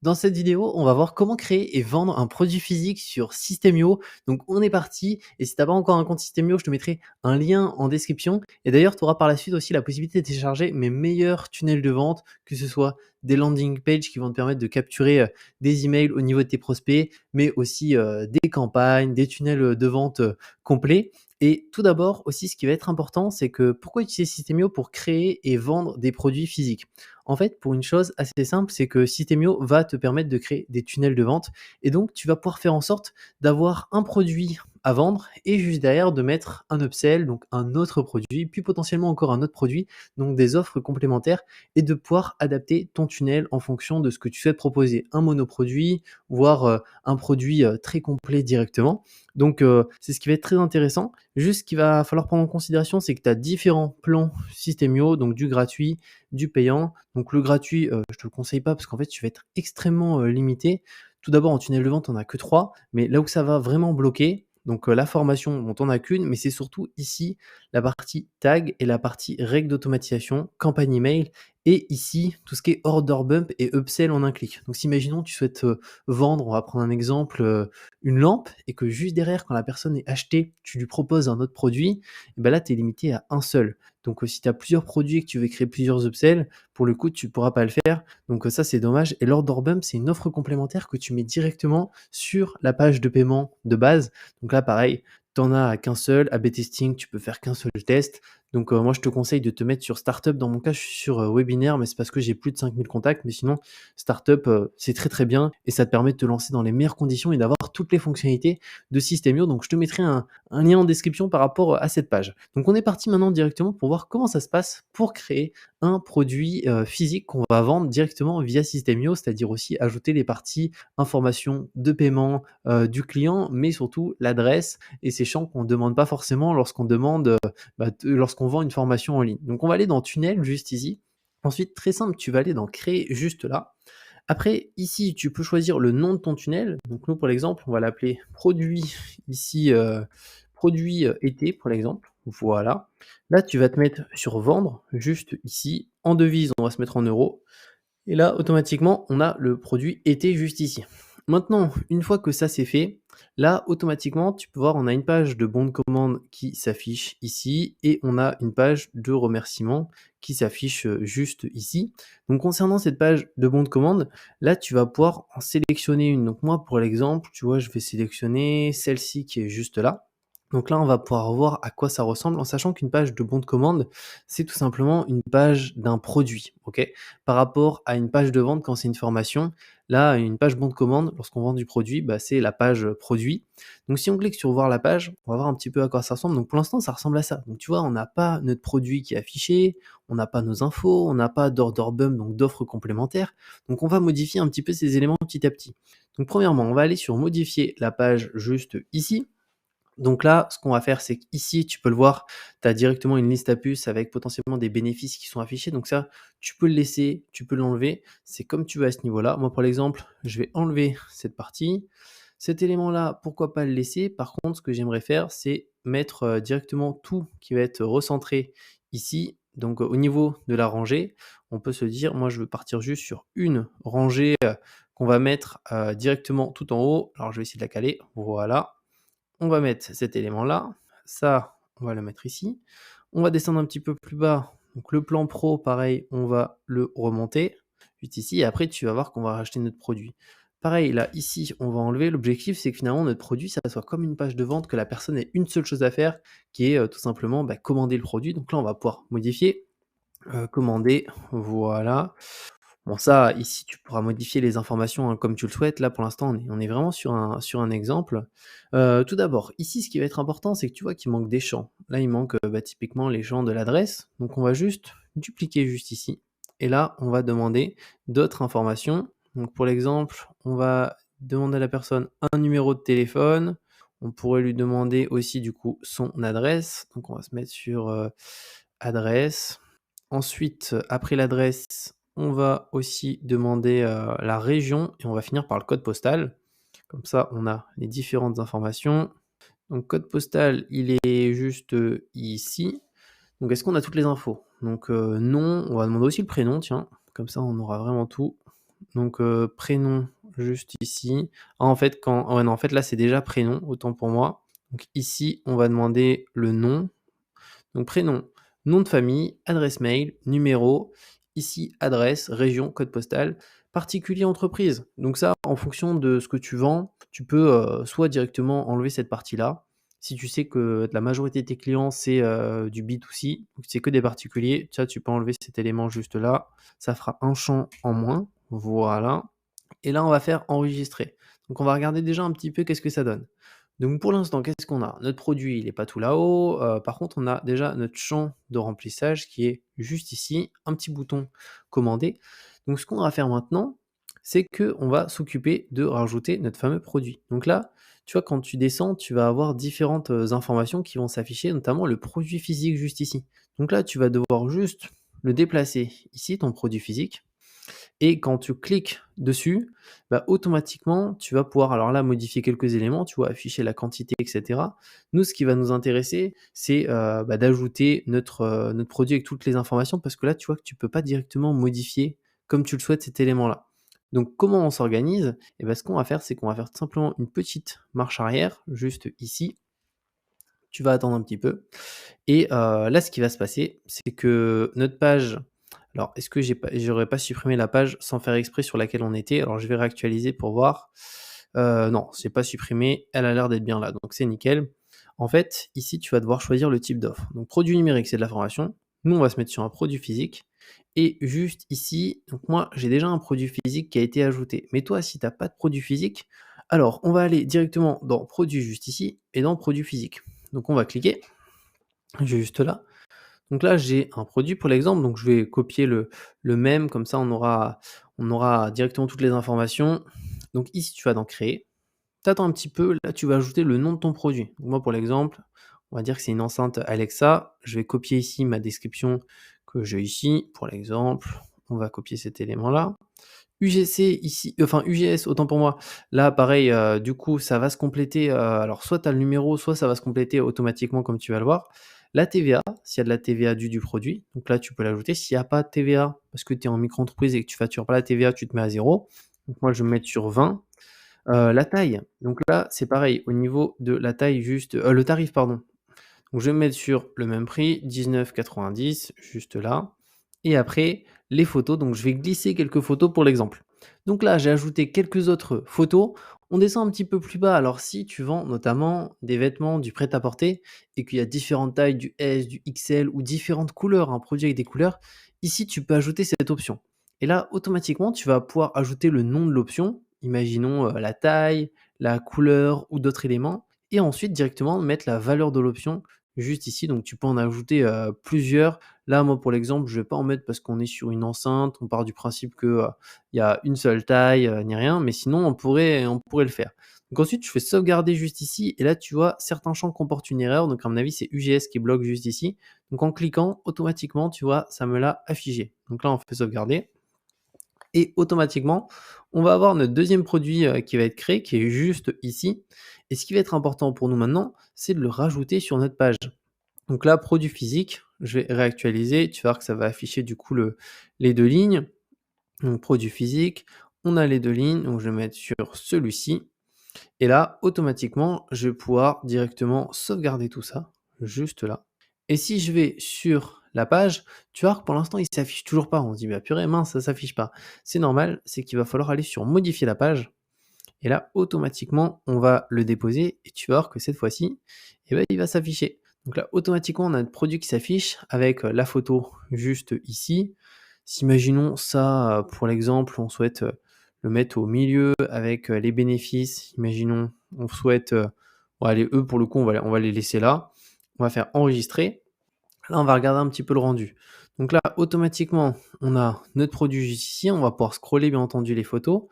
Dans cette vidéo, on va voir comment créer et vendre un produit physique sur System.io. Donc on est parti et si tu as pas encore un compte System.io, je te mettrai un lien en description et d'ailleurs, tu auras par la suite aussi la possibilité de télécharger mes meilleurs tunnels de vente, que ce soit des landing pages qui vont te permettre de capturer, des emails au niveau de tes prospects, mais aussi, des campagnes, des tunnels, de vente, complets. Et tout d'abord aussi, ce qui va être important, c'est que pourquoi utiliser System.io pour créer et vendre des produits physiques? En fait, pour une chose assez simple, c'est que System.io va te permettre de créer des tunnels de vente et donc tu vas pouvoir faire en sorte d'avoir un produit à vendre et juste derrière de mettre un upsell, donc un autre produit, puis potentiellement encore un autre produit, donc des offres complémentaires et de pouvoir adapter ton tunnel en fonction de ce que tu souhaites proposer. Un monoproduit, voire un produit très complet directement. Donc c'est ce qui va être très intéressant. Juste ce qu'il va falloir prendre en considération, c'est que tu as différents plans System.io, donc du gratuit, du payant. Donc le gratuit, je te le conseille pas parce qu'en fait, tu vas être extrêmement, limité. Tout d'abord, en tunnel de vente, on a que 3, mais là où ça va vraiment bloquer, donc la formation, bon, tu en as qu'une, mais c'est surtout ici, la partie tag et la partie règles d'automatisation, campagne email et ici, tout ce qui est order bump et upsell en un clic. Donc si imaginons tu souhaites, vendre, on va prendre un exemple, une lampe et que juste derrière, quand la personne est achetée, tu lui proposes un autre produit, et bah là, tu es limité à un seul. Donc si tu as plusieurs produits et que tu veux créer plusieurs upsells, pour le coup, tu ne pourras pas le faire. Donc ça, c'est dommage. Et l'order bump, c'est une offre complémentaire que tu mets directement sur la page de paiement de base. Donc là, pareil, tu en as qu'un seul. A/B testing, tu peux faire qu'un seul test. Donc moi, je te conseille de te mettre sur Startup. Dans mon cas, je suis sur Webinaire, mais c'est parce que j'ai plus de 5000 contacts. Mais sinon, Startup, c'est très très bien et ça te permet de te lancer dans les meilleures conditions et d'avoir toutes les fonctionnalités de System.io. Donc je te mettrai un lien en description par rapport à cette page. Donc on est parti maintenant directement pour voir comment ça se passe pour créer un produit physique qu'on va vendre directement via System.io, c'est-à-dire aussi ajouter les parties informations de paiement du client, mais surtout l'adresse et ces champs qu'on ne demande pas forcément lorsqu'on demande, lorsqu'on vend une formation en ligne. Donc on va aller dans Tunnel juste ici. Ensuite, très simple, tu vas aller dans Créer juste là. Après, ici, tu peux choisir le nom de ton tunnel. Donc nous, pour l'exemple, on va l'appeler produit ici, produit été, pour l'exemple. Voilà. Là, tu vas te mettre sur vendre, juste ici. En devise, on va se mettre en euros. Et là, automatiquement, on a le produit été juste ici. Maintenant, une fois que ça c'est fait, là, automatiquement, tu peux voir, on a une page de bon de commande qui s'affiche ici et on a une page de remerciement qui s'affiche juste ici. Donc, concernant cette page de bon de commande, là, tu vas pouvoir en sélectionner une. Donc, moi, pour l'exemple, tu vois, je vais sélectionner celle-ci qui est juste là. Donc là, on va pouvoir voir à quoi ça ressemble en sachant qu'une page de bon de commande, c'est tout simplement une page d'un produit, ok? Par rapport à une page de vente quand c'est une formation. Là, une page bon de commande, lorsqu'on vend du produit, bah, c'est la page produit. Donc si on clique sur voir la page, on va voir un petit peu à quoi ça ressemble. Donc pour l'instant, ça ressemble à ça. Donc tu vois, on n'a pas notre produit qui est affiché, on n'a pas nos infos, on n'a pas d'order bump, donc d'offres complémentaires. Donc on va modifier un petit peu ces éléments petit à petit. Donc premièrement, on va aller sur modifier la page juste ici. Donc là, ce qu'on va faire, c'est qu'ici, tu peux le voir, tu as directement une liste à puces avec potentiellement des bénéfices qui sont affichés. Donc ça, tu peux le laisser, tu peux l'enlever. C'est comme tu veux à ce niveau-là. Moi, pour l'exemple, je vais enlever cette partie. Cet élément-là, pourquoi pas le laisser? Par contre, ce que j'aimerais faire, c'est mettre directement tout qui va être recentré ici. Donc au niveau de la rangée, on peut se dire, moi, je veux partir juste sur une rangée qu'on va mettre directement tout en haut. Alors, je vais essayer de la caler. Voilà. On va mettre cet élément-là. Ça, on va le mettre ici. On va descendre un petit peu plus bas. Donc le plan pro, pareil, on va le remonter juste ici. Et après, tu vas voir qu'on va racheter notre produit. Pareil, là, ici, on va enlever. L'objectif, c'est que finalement, notre produit, ça soit comme une page de vente, que la personne ait une seule chose à faire, qui est tout simplement commander le produit. Donc là, on va pouvoir modifier, commander, voilà. Bon ça, ici, tu pourras modifier les informations, hein, comme tu le souhaites. Là, pour l'instant, on est vraiment sur un exemple. Tout d'abord, ici, ce qui va être important, c'est que tu vois qu'il manque des champs. Là, il manque, typiquement les champs de l'adresse. Donc on va juste dupliquer juste ici et là, on va demander d'autres informations. Donc pour l'exemple, on va demander à la personne un numéro de téléphone. On pourrait lui demander aussi, du coup, son adresse. Donc on va se mettre sur, adresse. Ensuite, après l'adresse, on va aussi demander, la région et on va finir par le code postal. Comme ça, on a les différentes informations. Donc code postal, il est juste, ici. Donc est-ce qu'on a toutes les infos? Donc, nom, on va demander aussi le prénom, tiens, comme ça on aura vraiment tout. Donc, prénom juste ici. Ah, en fait, quand ouais, non, en fait, là, c'est déjà prénom, autant pour moi. Donc ici, on va demander le nom. Donc prénom, nom de famille, adresse mail, numéro, ici adresse, région, code postal, particulier, entreprise. Donc ça, en fonction de ce que tu vends, tu peux, soit directement enlever cette partie-là. Si tu sais que la majorité de tes clients, c'est, du B2C, donc c'est que des particuliers, ça, tu peux enlever cet élément juste là. Ça fera un champ en moins, voilà. Et là, on va faire enregistrer. Donc on va regarder déjà un petit peu qu'est-ce que ça donne. Donc pour l'instant, qu'est-ce qu'on a? Notre produit, il n'est pas tout là-haut, par contre, on a déjà notre champ de remplissage qui est juste ici, un petit bouton commander. Donc ce qu'on va faire maintenant, c'est qu'on va s'occuper de rajouter notre fameux produit. Donc là, tu vois, quand tu descends, tu vas avoir différentes, informations qui vont s'afficher, notamment le produit physique juste ici. Donc là, tu vas devoir juste le déplacer ici, ton produit physique. Et quand tu cliques dessus, bah, automatiquement, tu vas pouvoir, alors là, modifier quelques éléments, tu vois, afficher la quantité, et cetera. Nous, ce qui va nous intéresser, c'est, bah, d'ajouter notre produit avec toutes les informations parce que là, tu vois que tu peux pas directement modifier comme tu le souhaites cet élément-là. Donc comment on s'organise? Et bah, ce qu'on va faire, c'est qu'on va faire tout simplement une petite marche arrière, juste ici. Tu vas attendre un petit peu et là, ce qui va se passer, c'est que notre page, alors est-ce que j'aurais pas supprimé la page sans faire exprès sur laquelle on était? Alors je vais réactualiser pour voir. Non, j'ai pas supprimé, elle a l'air d'être bien là, donc c'est nickel. En fait, ici, tu vas devoir choisir le type d'offre. Donc produit numérique, c'est de la formation. Nous, on va se mettre sur un produit physique et juste ici, donc moi, j'ai déjà un produit physique qui a été ajouté. Mais toi, si tu as pas de produit physique, alors on va aller directement dans produit juste ici et dans produit physique. Donc on va cliquer juste là. Donc là, j'ai un produit pour l'exemple, donc je vais copier le même, comme ça on aura directement toutes les informations. Donc ici, tu vas dans créer, tu attends un petit peu, là tu vas ajouter le nom de ton produit. Donc moi pour l'exemple, on va dire que c'est une enceinte Alexa, je vais copier ici ma description que j'ai ici, pour l'exemple, on va copier cet élément-là. UGC ici, enfin UGS autant pour moi, là pareil, du coup ça va se compléter, alors soit tu as le numéro, soit ça va se compléter automatiquement comme tu vas le voir. La TVA, s'il y a de la TVA due du produit, donc là tu peux l'ajouter. S'il y a pas de TVA, parce que tu es en micro-entreprise et que tu factures pas la TVA, tu te mets à 0. Donc moi je vais me mettre sur 20. La taille, donc là c'est pareil au niveau de la taille juste, le tarif pardon. Donc je vais me mettre sur le même prix, 19,90 juste là. Et après, les photos, donc je vais glisser quelques photos pour l'exemple. Donc là, j'ai ajouté quelques autres photos. On descend un petit peu plus bas. Alors si tu vends notamment des vêtements, du prêt-à-porter, et qu'il y a différentes tailles, du S, du XL ou différentes couleurs, un produit avec des couleurs, ici tu peux ajouter cette option. Et là, automatiquement, tu vas pouvoir ajouter le nom de l'option, imaginons la taille, la couleur ou d'autres éléments, et ensuite directement mettre la valeur de l'option juste ici. Donc tu peux en ajouter, plusieurs. Là, moi, pour l'exemple, je vais pas en mettre parce qu'on est sur une enceinte. On part du principe que, il y a une seule taille, ni rien, mais sinon on pourrait le faire. Donc ensuite, je fais sauvegarder juste ici et là, tu vois, certains champs comportent une erreur. Donc à mon avis, c'est UGS qui bloque juste ici. Donc en cliquant, automatiquement, tu vois, ça me l'a affiché. Donc là, on fait sauvegarder et automatiquement, on va avoir notre deuxième produit, qui va être créé, qui est juste ici. Et ce qui va être important pour nous maintenant, c'est de le rajouter sur notre page. Donc là, produit physique, je vais réactualiser, tu vas voir que ça va afficher du coup les 2 lignes. Donc produit physique, on a les 2 lignes, donc je vais mettre sur celui-ci et là, automatiquement, je vais pouvoir directement sauvegarder tout ça, juste là. Et si je vais sur la page, tu vois que pour l'instant, il s'affiche toujours pas. On se dit: «Bah purée, mince, ça s'affiche pas». C'est normal, c'est qu'il va falloir aller sur modifier la page et là, automatiquement, on va le déposer et tu vas voir que cette fois-ci, eh ben, il va s'afficher. Donc là, automatiquement, on a notre produit qui s'affiche avec la photo juste ici. Si imaginons ça, pour l'exemple, on souhaite le mettre au milieu avec les bénéfices. Imaginons, on souhaite, bon, allez, eux, pour le coup, on va les laisser là. On va faire enregistrer. Là, on va regarder un petit peu le rendu. Donc là, automatiquement, on a notre produit juste ici. On va pouvoir scroller, bien entendu, les photos.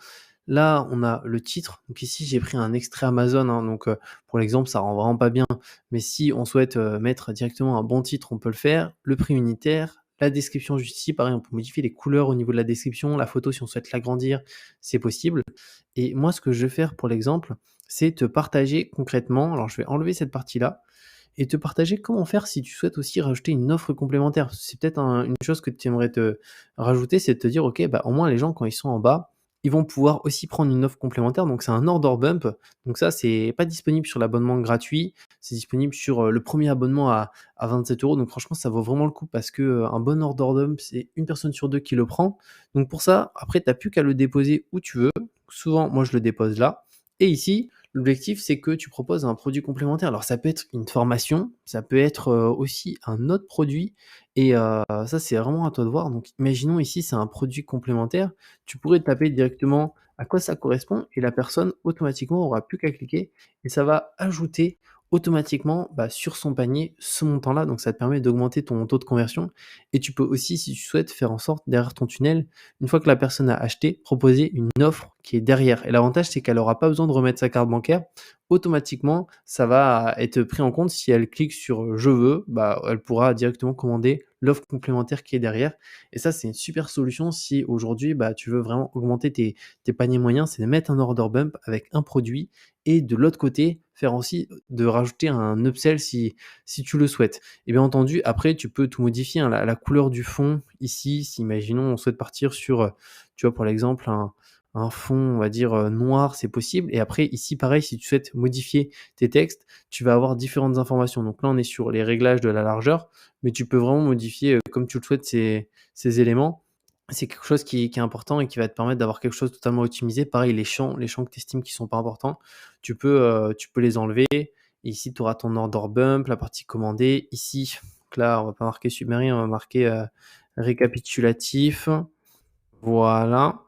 Là, on a le titre. Donc ici, j'ai pris un extrait Amazon, hein, donc pour l'exemple, ça rend vraiment pas bien. Mais si on souhaite, mettre directement un bon titre, on peut le faire. Le prix unitaire, la description juste ici, pareil, on peut modifier les couleurs au niveau de la description. La photo, si on souhaite l'agrandir, c'est possible. Et moi, ce que je vais faire pour l'exemple, c'est te partager concrètement, alors je vais enlever cette partie-là et te partager comment faire si tu souhaites aussi rajouter une offre complémentaire. C'est peut-être une chose que tu aimerais te rajouter, c'est de te dire, ok, bah, au moins les gens, quand ils sont en bas, Ils vont pouvoir aussi prendre une offre complémentaire, donc c'est un order bump. Donc ça, c'est pas disponible sur l'abonnement gratuit, c'est disponible sur, le 1er abonnement à 27 €. Donc franchement, ça vaut vraiment le coup parce que, un bon order bump, c'est une personne sur 2 qui le prend. Donc pour ça, après tu as plus qu'à le déposer où tu veux. Souvent, moi je le dépose là et ici, l'objectif, c'est que tu proposes un produit complémentaire. Alors ça peut être une formation, ça peut être, aussi un autre produit et ça, c'est vraiment à toi de voir. Donc imaginons ici, c'est un produit complémentaire, tu pourrais taper directement à quoi ça correspond et la personne automatiquement aura plus qu'à cliquer et ça va ajouter automatiquement, bah, sur son panier ce montant-là. Donc ça te permet d'augmenter ton taux de conversion et tu peux aussi, si tu souhaites, faire en sorte derrière ton tunnel, une fois que la personne a acheté, proposer une offre qui est derrière et l'avantage, c'est qu'elle aura pas besoin de remettre sa carte bancaire. Automatiquement, ça va être pris en compte. Si elle clique sur, «Je veux», bah, elle pourra directement commander l'offre complémentaire qui est derrière et ça, c'est une super solution si aujourd'hui, bah, tu veux vraiment augmenter tes paniers moyens, c'est de mettre un order bump avec un produit et de l'autre côté, faire aussi de rajouter un upsell si tu le souhaites. Et bien entendu, après, tu peux tout modifier, hein, la couleur du fond ici, si imaginons on souhaite partir sur, tu vois, pour l'exemple, un fond, on va dire, noir, c'est possible et après ici, pareil, si tu souhaites modifier tes textes, tu vas avoir différentes informations. Donc là, on est sur les réglages de la largeur, mais tu peux vraiment modifier, comme tu le souhaites ces éléments. C'est quelque chose qui est important et qui va te permettre d'avoir quelque chose de totalement optimisé. Pareil, les champs que tu estimes qui sont pas importants, tu peux les enlever. Ici, tu auras ton order bump, la partie commandée. Ici, donc là, on va pas marquer submarine, on va marquer, récapitulatif. Voilà.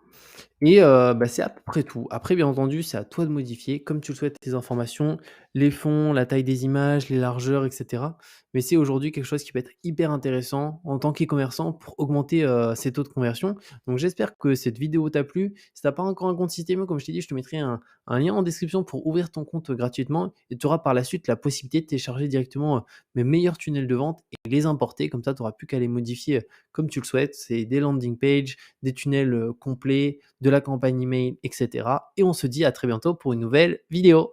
Et bah, c'est à peu près tout. Après, bien entendu, c'est à toi de modifier comme tu le souhaites tes informations, les fonds, la taille des images, les largeurs et cetera. Mais c'est aujourd'hui quelque chose qui peut être hyper intéressant en tant qu'e-commerçant pour augmenter, ses taux de conversion. Donc j'espère que cette vidéo t'a plu. Si tu as pas encore un compte Système comme je t'ai dit, je te mettrai un lien en description pour ouvrir ton compte, gratuitement et tu auras par la suite la possibilité de télécharger directement, mes meilleurs tunnels de vente et les importer. Comme ça, tu auras plus qu'à les modifier, comme tu le souhaites. C'est des landing pages, des tunnels, complets, de la campagne email et cetera et on se dit à très bientôt pour une nouvelle vidéo.